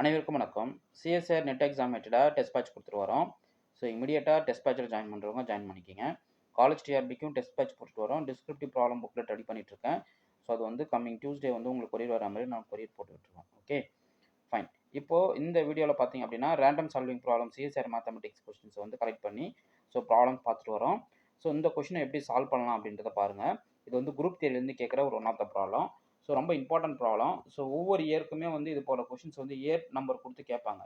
அனைவருக்கும் வணக்கம். CSIR NET exam மெத்தடாக டெஸ்ட் பேட்ச் கொடுத்துட்டு வரோம். ஸோ இமீடியட்டாக டெஸ்ட் பேட்சில் ஜாயின் பண்ணுறவங்க ஜாயின் பண்ணிக்கிங்க. காலேஜ் டிஆர்பிக்கும் டெஸ்ட் பேட்ச் போட்டுட்டு வரோம். டிஸ்கிரிப்டிவ் ப்ராப்ளம் புக்லெட் ரெடி பண்ணிட்டுருக்கேன். ஸோ அது வந்து கம்மிங் டியூஸ்டே வந்து உங்களுக்கு கொரியர் வர மாதிரி நான் கொரியர் போட்டு விட்டுருவேன். Okay fine. இப்போது இந்த வீடியோவில் பார்த்தீங்க அப்படின்னா random solving problem CSIR mathematics கொஸ்டின்ஸை வந்து கலெக்ட் பண்ணி ஸோ ப்ராப்ளம் பார்த்துட்டு வரோம். ஸோ இந்த கொஸ்டினை எப்படி சால்வ் பண்ணலாம் அப்படின்றத பாருங்கள். இது வந்து குரூப் தேர்லேருந்து கேட்குற ஒரு one of the problem. So ரொம்ப இம்பார்ட்டன்ட் ப்ராப்ளம். ஸோ ஒவ்வொரு இயருக்குமே வந்து இது போல் கொஷின்ஸ் வந்து இயர் நம்பர் கொடுத்து கேட்பாங்க.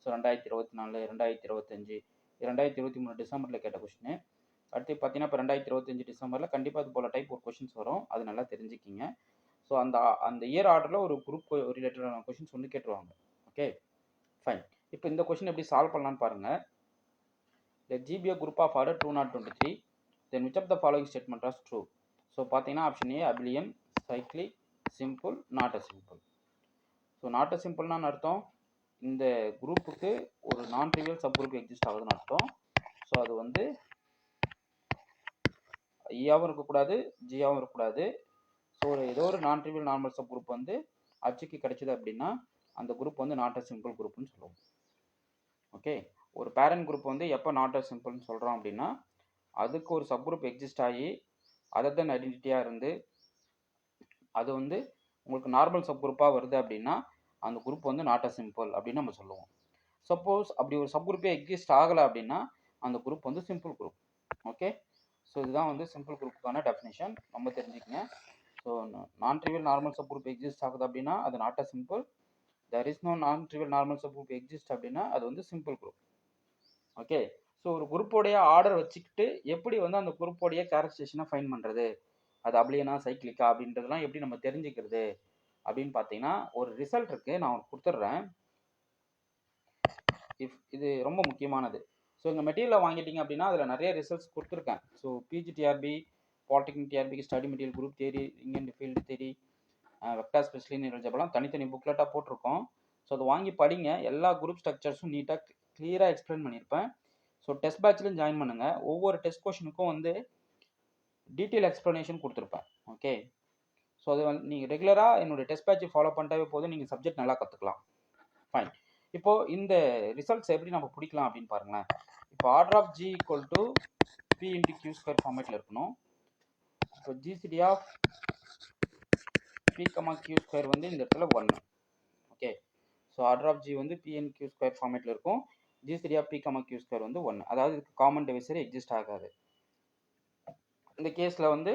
ஸோ 2024, 2025, 2023 டிசம்பரில் கேட்ட கொஷின். அடுத்து பார்த்தீங்கன்னா இப்போ 2025 டிசம்பரில் கண்டிப்பாக இது போல் டைப் ஒரு கொஷின்ஸ் வரும். அது நல்லா தெரிஞ்சுக்கிங்க. ஸோ அந்த இயர் ஆர்டரில் ஒரு குரூப் ரிலேட்டடான கொஷின்ஸ் வந்து கேட்டுருவாங்க. Okay fine. இப்போ இந்த கொஷின் எப்படி சால்வ் பண்ணலான்னு பாருங்கள். Let G be a group of order 2023. Then which of the following statement is true? So பார்த்தீங்கன்னா option A abelian, cyclic, simple, not a simple. So not a சிம்பிள்னா அர்த்தம் இந்த குரூப்புக்கு ஒரு நான் ட்ரிவியல் சப் குரூப் எக்ஸிஸ்ட் ஆகுதுன்னு அர்த்தம். So அது வந்து ஈயாவும் இருக்கக்கூடாது, ஜியாவும் இருக்கக்கூடாது. ஸோ ஏதோ ஒரு நான் ட்ரிவியல் நார்மல் சப் குரூப் வந்து அச்சுக்கு கிடைச்சிது அப்படின்னா அந்த குரூப் வந்து நாட் அ சிம்பிள் குரூப்னு சொல்லுவோம். ஓகே, ஒரு பேரண்ட் குரூப் வந்து எப்போ நாட் அ சிம்பிள்னு சொல்கிறோம் அப்படின்னா அதுக்கு ஒரு சப் குரூப் எக்ஸிஸ்ட் ஆகி அதர் தென் ஐடென்டிட்டியாக இருந்து அது வந்து உங்களுக்கு நார்மல் சப் குரூப்பாக வருது அப்படின்னா அந்த குரூப் வந்து நாட் அ சிம்பிள் அப்படின்னு நம்ம சொல்லுவோம். சப்போஸ் அப்படி ஒரு சப் குரூப்பே எக்ஸிஸ்ட் ஆகலை அப்படின்னா அந்த குரூப் வந்து சிம்பிள் குரூப். ஓகே, ஸோ இதுதான் வந்து சிம்பிள் குரூப்புக்கான டெஃபினேஷன். ரொம்ப தெரிஞ்சுக்கங்க. So non trivial normal subgroup exist ஆகுது அப்படின்னா அது not a simple. There is no non trivial normal subgroup exist அப்படின்னா அது வந்து சிம்பிள் குரூப். ஓகே, ஸோ ஒரு குரூப்போடைய ஆர்டர் வச்சுக்கிட்டு எப்படி வந்து அந்த குரூப்போடைய கேரக்டரைசேஷனை ஃபைன் பண்ணுறது, அது அப்ளியனா சைக்ளிக்கா அப்படின்றதெல்லாம் எப்படி நம்ம தெரிஞ்சுக்கிறது அப்படின்னு பார்த்தீங்கன்னா ஒரு ரிசல்ட் இருக்குது, நான் கொடுத்துட்றேன். இது ரொம்ப முக்கியமானது. ஸோ இந்த மெட்டீரியலை வாங்கிட்டீங்க அப்படின்னா அதில் நிறைய ரிசல்ட்ஸ் கொடுத்துருக்கேன். ஸோ பிஜிடிஆர்பி, பாலிடெக்னிக் டிஆர்பிக்கு ஸ்டடி மெட்டீரியல், குரூப் தேரி, இங்கே ஃபீல்டு தேரி, வெக்டார் ஸ்பெஷலி நிரஞ்சப்பெல்லாம் தனித்தனி புக்லெட்டாக போட்டிருக்கோம். ஸோ அதை வாங்கி படிங்க. எல்லா குரூப் ஸ்ட்ரக்சர்ஸும் நீட்டாக கிளியராக எக்ஸ்பிளைன் பண்ணியிருப்பேன். ஸோ டெஸ்ட் பேட்ச்லையும் ஜாயின் பண்ணுங்கள். ஒவ்வொரு டெஸ்ட் கொஷனுக்கும் வந்து டீட்டெயில் எக்ஸ்ப்ளனேஷன் கொடுத்துருப்பேன். ஓகே, ஸோ அது வந்து நீங்கள் ரெகுலராக என்னுடைய டெஸ்ட் பேட்சை ஃபாலோ பண்ணிட்டாவே போதும், நீங்கள் சப்ஜெக்ட் நல்லா கற்றுக்கலாம். ஃபைன். இப்போது இந்த ரிசல்ட்ஸ் எப்படி நம்ம பிடிக்கலாம் அப்படின்னு பாருங்களேன். இப்போ order of G equal to P into Q square ஃபார்மேட்டில் இருக்கணும். இப்போ GCD of P comma Q square வந்து இந்த இடத்துல 1. Okay, so order of G வந்து பி இன் கியூ ஸ்கொயர் ஃபார்மேட்டில் இருக்கும். GCD of P comma Q square வந்து 1. அதாவது இதுக்கு காமன் டிவைசர் எக்ஸிஸ்ட் ஆகாது. இந்த கேஸில் வந்து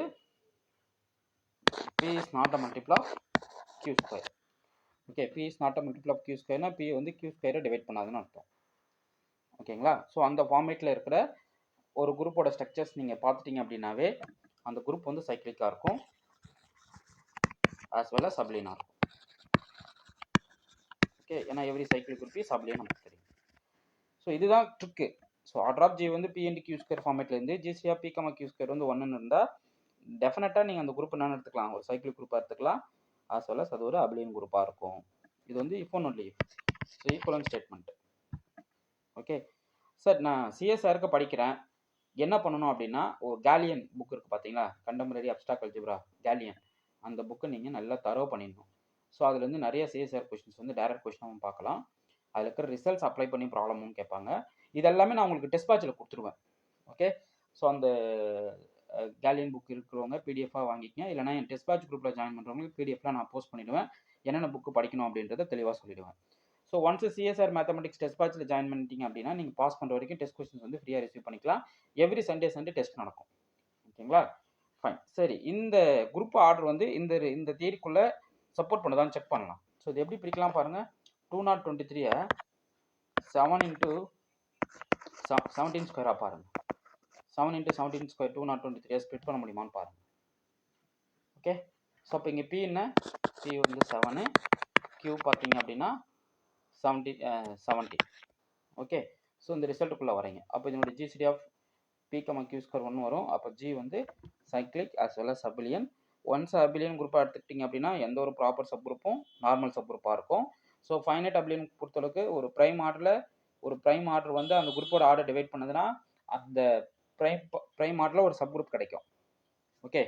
P is not a multiple of Q square. Okay, P is not a multiple of Q square னா P வந்து Q square டிவைட் பண்ணாதுன்னு அர்த்தம். ஓகேங்களா, ஸோ அந்த ஃபார்மேட்டில் இருக்கிற ஒரு குரூப்போட ஸ்ட்ரக்சர்ஸ் நீங்கள் பார்த்துட்டீங்க அப்படின்னாவே அந்த குரூப் வந்து சைக்ளிக்காக இருக்கும் as well as சப்ளினாக இருக்கும். ஓகே, ஏன்னா every cycle group is abelian நமக்கு தெரியும். ஸோ இதுதான் trick. So order of G வந்து P இன்டு Q ஸ்கொயர் ஃபார்மேட்லேருந்து GC of P comma Q square வந்து 1ன்னு இருந்தால் டெஃபினட்டாக நீங்கள் அந்த குரூப் என்னென்னு எடுத்துக்கலாம், ஒரு சைக்கிள் குரூப்பாக எடுத்துக்கலாம், as well as அது ஒரு அபிலியன் குரூப்பாக இருக்கும். இது வந்து if one only if. So equivalent statement. Okay sir, நான் சிஎஸ்ஆருக்கு படிக்கிறேன், என்ன பண்ணணும் அப்படின்னா ஒரு கேலியன் புக் இருக்குது பார்த்தீங்களா, கண்டெம்பரரி அப்ஸ்ட்ராக்ட் அல்ஜிப்ரா கேலியன், அந்த புக்கை நீங்கள் நல்லா தரவு பண்ணிடணும். ஸோ அதுலேருந்து நிறைய சிஎஸ்ஆர் கொஷின்ஸ் வந்து டைரக்ட் கொஷினாகவும் பார்க்கலாம். அதில் இருக்கிற ரிசல்ட்ஸ் அப்ளை பண்ணி ப்ராப்ளமும் கேட்பாங்க. இதெல்லாமே நான் உங்களுக்கு டெஸ்ட் பேட்சில் கொடுத்துருவேன். ஓகே, ஸோ அந்த கேலியன் புக் இருக்கிறவங்க பிடிஎஃபாக வாங்கிக்கங்க. இல்லைனா என் டெஸ்ட் பேட்ச் குரூப்பில் ஜாயின் பண்ணுறவங்களுக்கு பிடிஎஃப்லாம் நான் போஸ்ட் பண்ணிவிடுவேன். என்னென்ன புக்கு படிக்கணும் அப்படின்றத தெளிவாக சொல்லிவிடுவேன். So once CSIR mathematics test பேட்சில் ஜாயின் பண்ணிட்டீங்க அப்படின்னா நீங்கள் பாஸ் பண்ணுற வரைக்கும் டெஸ்ட் கொஸ்டின்ஸ் வந்து ஃப்ரீயாக ரிசீவ் பண்ணிக்கலாம். எவ்ரி சண்டே டெஸ்ட் நடக்கும். ஓகேங்களா, ஃபைன். சரி, இந்த குரூப் ஆர்டர் வந்து இந்த தியரிக்குள்ளே சப்போர்ட் பண்ணுதான்னு செக் பண்ணலாம். ஸோ இது எப்படி பிரிக்கலாம் பாருங்கள். 2023 7 இன்ட்டு 17 ஸ்கொயராக பாருங்கள். 7 இன்ட்டு 17 ஸ்கொயர் 2023 ஸ்ப்ளிட் பண்ண முடியுமான்னு பாருங்கள். ஓகே, ஸோ அப்போ இங்கே பி என்ன, பி வந்து 7, கியூ பார்த்தீங்க அப்படின்னா 70. ஓகே, ஸோ இந்த ரிசல்ட்டுக்குள்ளே வரீங்க. அப்போ இதனுடைய GCD of P comma Q square 1 வரும். அப்போ ஜி வந்து cyclic as well as abelian. Once abelian குரூப்பாக எடுத்துக்கிட்டிங்க அப்படின்னா எந்த ஒரு ப்ராப்பர் சப் குரூப்பும் நார்மல் சப் குரூப்பாக இருக்கும். ஸோ ஃபைனைட் அபிலியன் பொறுத்தளவுக்கு ஒரு ப்ரைம் ஆர்டர் வந்து அந்த குரூப்போட ஆர்டர் டிவைட் பண்ணதுன்னா அந்த ப்ரைம் ஆர்டரில் ஒரு சப் குரூப் கிடைக்கும். ஓகே,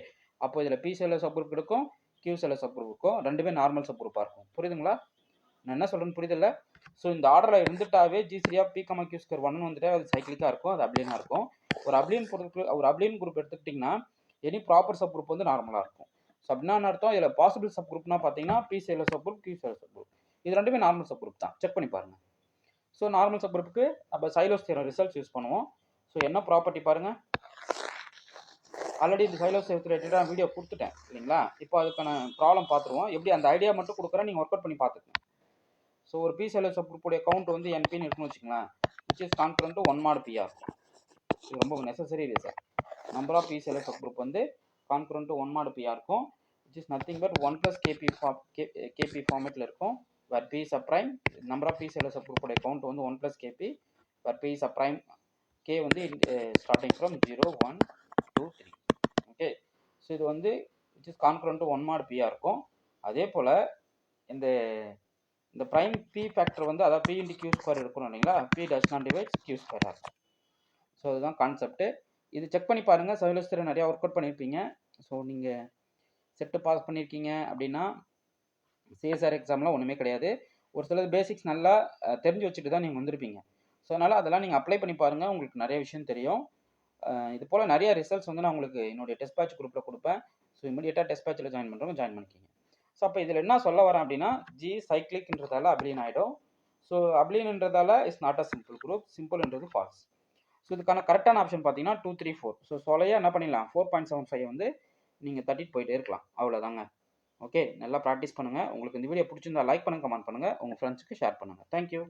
அப்போ இதில் பி செல்ல சப் குரூப் இருக்கும், கியூ செல்ல சப் குரூப் இருக்கும், ரெண்டுமே நார்மல் சப் குரூப்பாக இருக்கும். புரியுதுங்களா? நான் என்ன சொல்கிறேன்னு புரியுதில்ல? ஸோ இந்த ஆர்டரில் இருந்துட்டாவே G3 of P, Q square 1 வந்துட்டு அது சைக்கிளிக்காக இருக்கும், அது அப்ளினாக இருக்கும். ஒரு அப்ளின் குரூப் எடுத்துக்கிட்டிங்கன்னா எனி ப்ராப்பர் சப் குரூப் வந்து நார்மலாக இருக்கும். ஸோ அப்படின்னா என்ன அர்த்தம்? இதில் பாசிபிள் சப் குரூப்னா பார்த்தீங்கன்னா P seller sub group, Q seller sub group, இது ரெண்டுமே நார்மல் சப் குரூப் தான். செக் பண்ணி பாருங்கள். ஸோ நார்மல் சப் குரூப்புக்கு அப்போ சைலோஸ் தியரம் ரிசல்ட்ஸ் யூஸ் பண்ணுவோம். ஸோ என்ன ப்ராப்பர்ட்டி பாருங்கள், ஆல்ரெடி இந்த சைலோஸ் ரிலேட்டடாக வீடியோ கொடுத்துட்டேன் இல்லைங்களா? இப்போ அதுக்கான ப்ராப்ளம் பார்த்துருவோம். எப்படி அந்த ஐடியா மட்டும் கொடுக்குறேன், நீங்கள் ஒர்க் அவுட் பண்ணி பார்த்துக்கங்க. ஸோ ஒரு P சைலோஸ் சப் குரூப்புடைய கவுண்ட் வந்து NPன்னு இருக்குன்னு வச்சுக்கலாம், which is congruent to 1 mod P இருக்கும். இது ரொம்ப necessary result. Number of P Sylow's sub group வந்து கான்கரண்ட் டு 1 mod P இருக்கும், which is nothing but 1 plus KP ஃபார்மேட்டில் இருக்கும். where P is a prime, number of P Sylow's சப் குரூப்புடைய count வந்து 1 plus KP, where P is a prime, K வந்து starting from 0, 1, 2, 3. Okay, so இது வந்து which is concurrent to 1 mod P இருக்கும். அதே போல் இந்த ப்ரைம் P ஃபேக்டர் வந்து அதாவது P into Q ஸ்கொயர் இருக்கணும் இல்லைங்களா? P does not divide Q square இருக்கும். ஸோ அதுதான் கான்செப்ட். இது செக் பண்ணி பாருங்கள். சைலோஸ் தியரம் நிறையா ஒர்க் அவுட் பண்ணியிருப்பீங்க. ஸோ நீங்கள் செட்டு பாஸ் பண்ணியிருக்கீங்க அப்படின்னா CSR எக்ஸாம்லாம் ஒன்றுமே கிடையாது. ஒரு சிலது பேசிக்ஸ் நல்லா தெரிஞ்சு வச்சுட்டு தான் நீங்கள் வந்திருப்பீங்க. ஸோ அதனால் அதெல்லாம் நீங்கள் அப்ளை பண்ணி பாருங்கள், உங்களுக்கு நிறைய விஷயம் தெரியும். இது போல் நிறைய ரிசல்ட்ஸ் வந்து நான் உங்களுக்கு என்னுடைய டெஸ்ட் பேட்ச் குரூப்பில் கொடுப்பேன். ஸோ இமீடியட்டாக டெஸ்ட் பேட்சில் ஜாயின் பண்ணுறவங்க ஜாயின் பண்ணிக்கிங்க. ஸோ அப்போ இதில் என்ன சொல்ல வரேன் அப்படின்னா, G சைக்ளிக்ன்றதால அப்ளீன் ஆகிடும். ஸோ அப்ளீன்ன்றதால is not a simple group, சிம்பிள்ன்றது ஃபால்ஸ். ஸோ இதுக்கான கரெக்டான ஆப்ஷன் பார்த்தீங்கன்னா 2, 3, 4. ஸோ சொலையாக என்ன பண்ணிடலாம், 4.75 வந்து நீங்கள் தட்டிட்டு போயிட்டே இருக்கலாம், அவ்வளோதாங்க. ஓகே, நல்லா ப்ராக்டிஸ் பண்ணுங்கள். உங்களுக்கு இந்த வீடியோ பிடிச்சிருந்தா லைக் பண்ணுங்கள், கமெண்ட் பண்ணுங்கள், உங்கள் ஃப்ரெண்ட்ஸுக்கு ஷேர் பண்ணுங்கள். தேங்க்யூ.